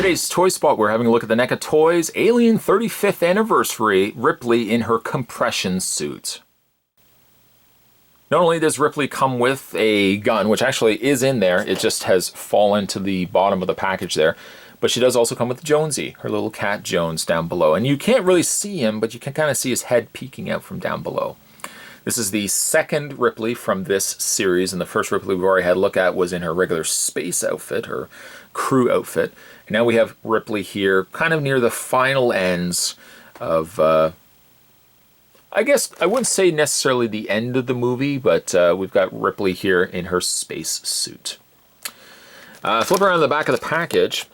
today's Toy Spot, we're having a look at the NECA Toys Alien 35th Anniversary Ripley in her compression suit. Not only does Ripley come with a gun, which actually is in there, it just has fallen to the bottom of the package there, but she does also come with Jonesy, her little cat Jones, down below. And you can't really see him, but you can kind of see his head peeking out from down below. This is the second Ripley from this series, and the first Ripley we've already had a look at was in her regular space outfit, her crew outfit. And now we have Ripley here, kind of near the final ends of, I guess I wouldn't say necessarily the end of the movie, but we've got Ripley here in her space suit. Flip around the back of the package.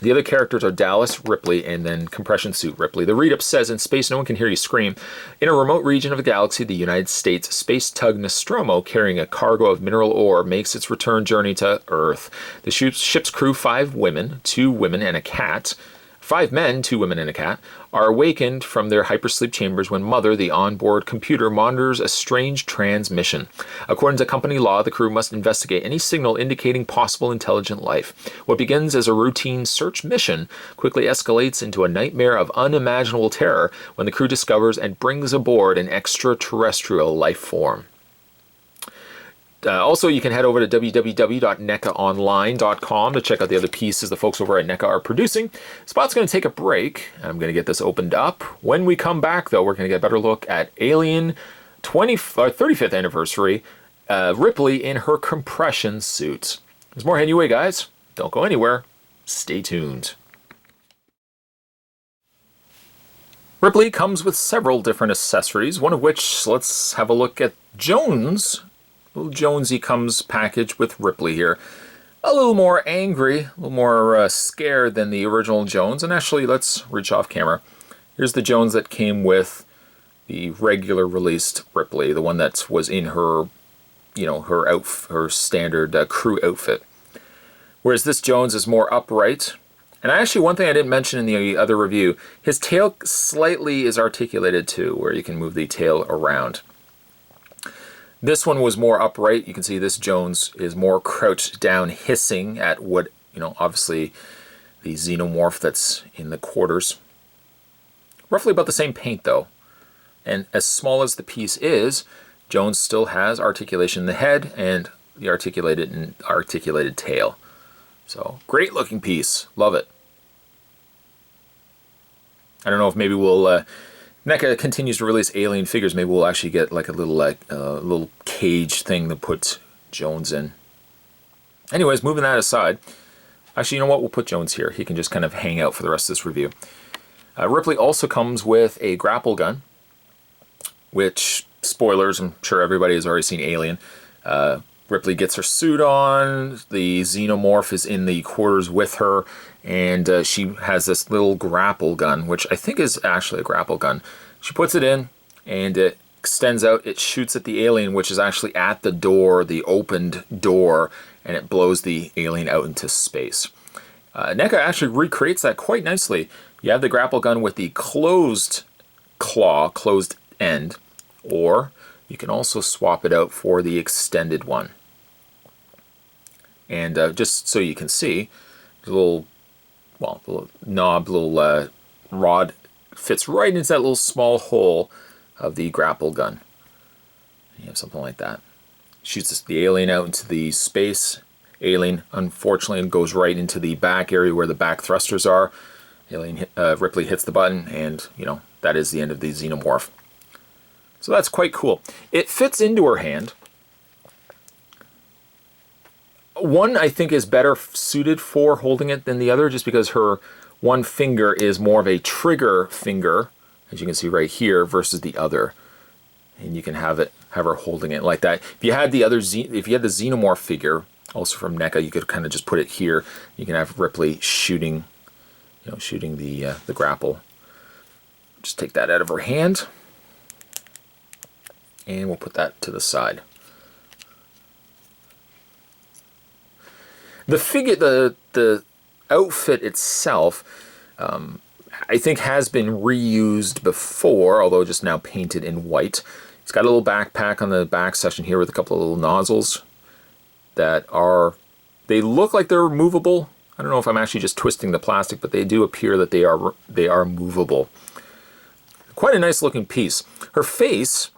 The other characters are Dallas, Ripley, and then Compression Suit Ripley. The read-up says, in space, no one can hear you scream. In a remote region of the galaxy, the United States space tug Nostromo, carrying a cargo of mineral ore, makes its return journey to Earth. The ship's crew, 5 women, 2 women, and a cat, 5 men, 2 women, and a cat, are awakened from their hypersleep chambers when Mother, the onboard computer, monitors a strange transmission. According to company law, the crew must investigate any signal indicating possible intelligent life. What begins as a routine search mission quickly escalates into a nightmare of unimaginable terror when the crew discovers and brings aboard an extraterrestrial life form. Also, you can head over to www.necaonline.com to check out the other pieces the folks over at NECA are producing. Spot's going to take a break. I'm going to get this opened up. When we come back, though, we're going to get a better look at Alien 35th Anniversary, Ripley in her compression suit. There's more heading your way, guys. Don't go anywhere. Stay tuned. Ripley comes with several different accessories, one of which, let's have a look at Jones. Little Jonesy comes packaged with Ripley here. A little more angry, a little more scared than the original Jones. And actually, let's reach off camera. Here's the Jones that came with the regular released Ripley, the one that was in her, you know, her standard crew outfit. Whereas this Jones is more upright. And actually, one thing I didn't mention in the other review, his tail slightly is articulated too, where you can move the tail around. This one was more upright. You can see this Jones is more crouched down, hissing at what, you know, obviously the xenomorph that's in the quarters. Roughly about the same paint, though. And as small as the piece is, Jones still has articulation in the head and the articulated tail. So, great looking piece. Love it. I don't know if maybe we'll... NECA continues to release Alien figures. Maybe we'll actually get like a little cage thing to put Jones in. Anyways, moving that aside. Actually, you know what? We'll put Jones here. He can just kind of hang out for the rest of this review. Ripley also comes with a grapple gun, which, spoilers, I'm sure everybody has already seen Alien. Ripley gets her suit on, the xenomorph is in the quarters with her, and she has this little grapple gun, which I think is actually a grapple gun. She puts it in, and it extends out, it shoots at the alien, which is actually at the door, the opened door, and it blows the alien out into space. NECA actually recreates that quite nicely. You have the grapple gun with the closed claw, closed end, or you can also swap it out for the extended one. And just so you can see, the little knob, little rod fits right into that little small hole of the grapple gun. You have something like that. Shoots the alien out into the space. Alien, unfortunately, goes right into the back area where the back thrusters are. Ripley hits the button, and, you know, that is the end of the xenomorph. So that's quite cool. It fits into her hand. One, I think, is better suited for holding it than the other, just because her one finger is more of a trigger finger, as you can see right here, versus the other. And you can have her holding it like that. If you had the xenomorph figure, also from NECA, you could kind of just put it here. You can have Ripley shooting the grapple. Just take that out of her hand. And we'll put that to the side. The figure, the outfit itself, I think has been reused before, although just now painted in white. It's got a little backpack on the back section here with a couple of little nozzles that are, they look like they're removable. I don't know if I'm actually just twisting the plastic, but they do appear that they are movable. Quite a nice looking piece. Her face,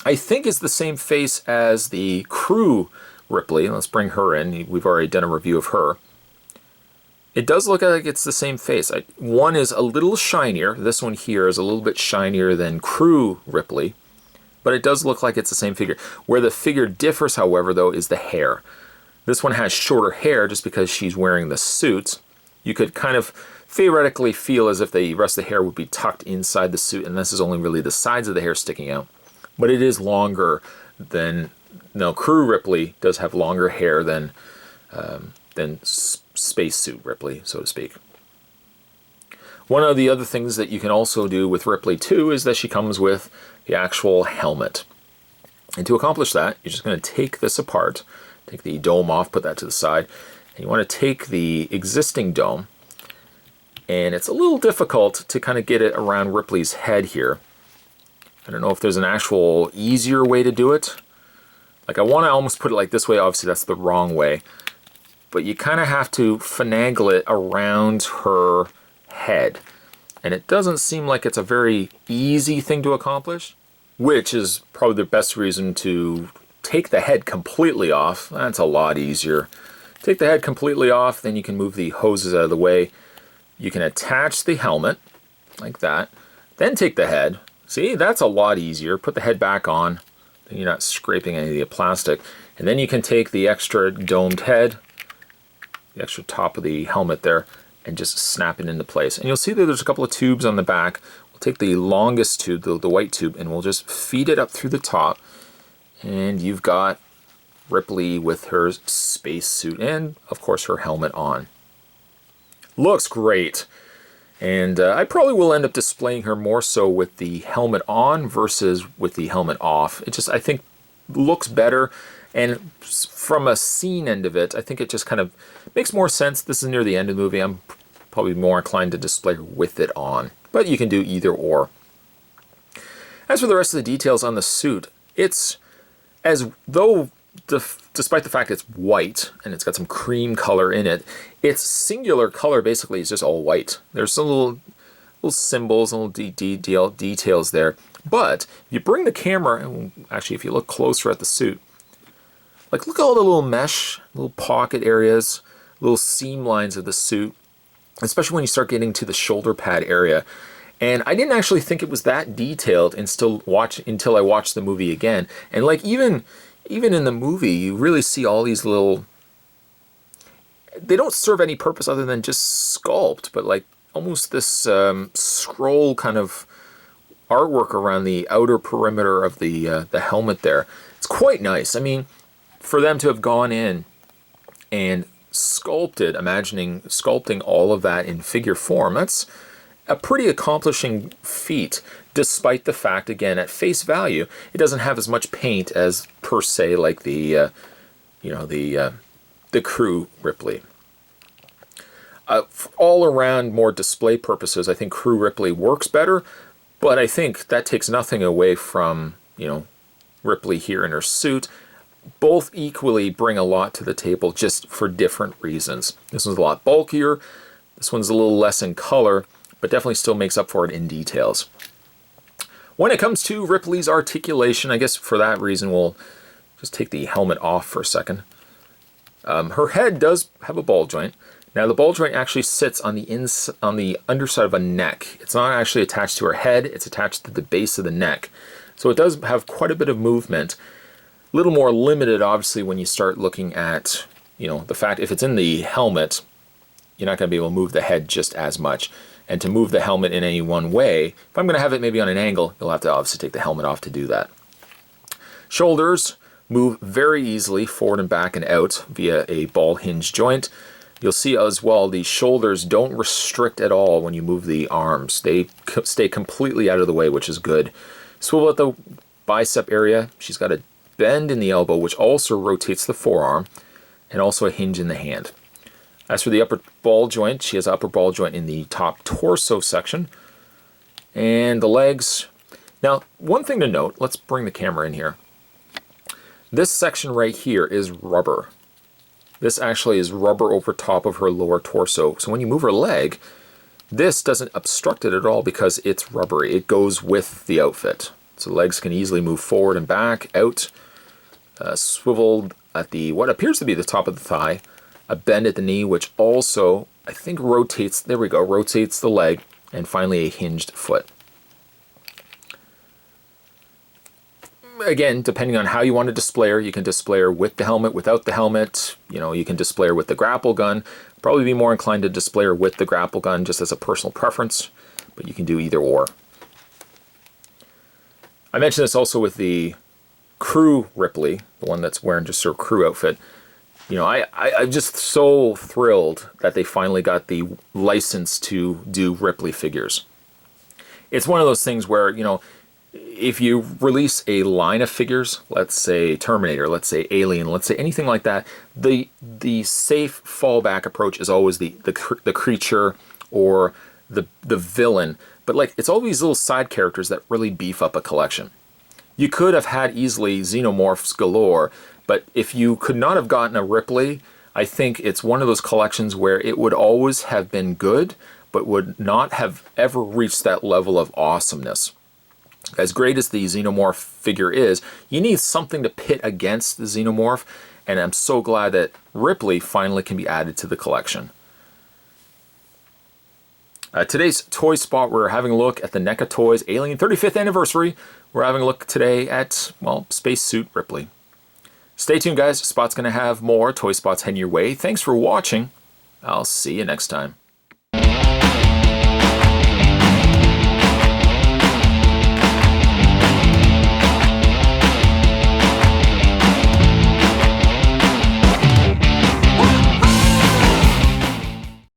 I think, is the same face as the crew Ripley. Let's bring her in. We've already done a review of her. It does look like it's the same face. One is a little shinier. This one here is a little bit shinier than crew Ripley, but it does look like it's the same figure. Where the figure differs, however, though, is the hair. This one has shorter hair just because she's wearing the suit. You could kind of theoretically feel as if the rest of the hair would be tucked inside the suit, and this is only really the sides of the hair sticking out. But it is longer than, no, crew Ripley does have longer hair than spacesuit Ripley, so to speak. One of the other things that you can also do with Ripley too is that she comes with the actual helmet. And to accomplish that, you're just going to take this apart, take the dome off, put that to the side, and you want to take the existing dome, and it's a little difficult to kind of get it around Ripley's head here. I don't know if there's an actual easier way to do it. Like, I want to almost put it like this way. Obviously that's the wrong way, but you kind of have to finagle it around her head, and it doesn't seem like it's a very easy thing to accomplish, which is probably the best reason to take the head completely off. That's a lot easier. Take the head completely off, then you can move the hoses out of the way. You can attach the helmet like that, then take the head. See, that's a lot easier. Put the head back on, then you're not scraping any of the plastic. And then you can take the extra domed head, the extra top of the helmet there, and just snap it into place. And you'll see that there's a couple of tubes on the back. We'll take the longest tube, the white tube, and we'll just feed it up through the top. And you've got Ripley with her spacesuit and, of course, her helmet on. Looks great. And I probably will end up displaying her more so with the helmet on versus with the helmet off. It just, I think, looks better. And from a scene end of it, I think it just kind of makes more sense. This is near the end of the movie. I'm probably more inclined to display her with it on. But you can do either or. As for the rest of the details on the suit, it's as though, despite the fact it's white and it's got some cream color in it, its singular color basically is just all white. There's some little symbols, little details there. But if you bring the camera, and actually if you look closer at the suit, like, look at all the little mesh, little pocket areas, little seam lines of the suit, especially when you start getting to the shoulder pad area. And I didn't actually think it was that detailed until I watched the movie again. And like, even in the movie, you really see all these little, they don't serve any purpose other than just sculpt, but like almost this scroll kind of artwork around the outer perimeter of the helmet there. It's quite nice. I mean, for them to have gone in and sculpted, sculpting all of that in figure form, that's a pretty accomplishing feat, despite the fact, again, at face value, it doesn't have as much paint as, per se, like the crew Ripley. All around, more display purposes, I think crew Ripley works better, but I think that takes nothing away from, Ripley here in her suit. Both equally bring a lot to the table, just for different reasons. This one's a lot bulkier, this one's a little less in color, but definitely still makes up for it in details. When it comes to Ripley's articulation, I guess for that reason we'll just take the helmet off for a second. Her head does have a ball joint. Now the ball joint actually sits on the underside of a neck. It's not actually attached to her head, it's attached to the base of the neck. So it does have quite a bit of movement. A little more limited, obviously, when you start looking at, the fact if it's in the helmet, you're not going to be able to move the head just as much. And to move the helmet in any one way, if I'm going to have it maybe on an angle, you'll have to obviously take the helmet off to do that. Shoulders move very easily forward and back and out via a ball hinge joint. You'll see as well the shoulders don't restrict at all when you move the arms. They stay completely out of the way, which is good. Swivel at the bicep area. She's got a bend in the elbow, which also rotates the forearm, and also a hinge in the hand. As for the upper ball joint, she has an upper ball joint in the top torso section. And the legs. Now, one thing to note, let's bring the camera in here. This section right here is rubber. this actually is rubber over top of her lower torso. So when you move her leg, this doesn't obstruct it at all because it's rubbery. It goes with the outfit. So legs can easily move forward and back, out, swiveled at the, what appears to be the top of the thigh, a bend at the knee, which also, I think rotates, there we go, rotates the leg, and finally a hinged foot. Again, depending on how you want to display her, you can display her with the helmet, without the helmet. You know, you can display her with the grapple gun. Probably be more inclined to display her with the grapple gun just as a personal preference, but you can do either or. I mentioned this also with the crew Ripley, the one that's wearing just her crew outfit. You know, I'm just so thrilled that they finally got the license to do Ripley figures. It's one of those things where, you know, if you release a line of figures, let's say Terminator, let's say Alien, let's say anything like that, the safe fallback approach is always the creature or the villain. But like, it's all these little side characters that really beef up a collection. You could have had easily xenomorphs galore, but if you could not have gotten a Ripley, I think it's one of those collections where it would always have been good, but would not have ever reached that level of awesomeness. As great as the xenomorph figure is, you need something to pit against the xenomorph, and I'm so glad that Ripley finally can be added to the collection. Today's toy spot, we're having a look at the NECA Toys Alien 35th Anniversary. We're having a look today at, well, Spacesuit Ripley. Stay tuned, guys. Spot's going to have more toy spots heading your way. Thanks for watching. I'll see you next time.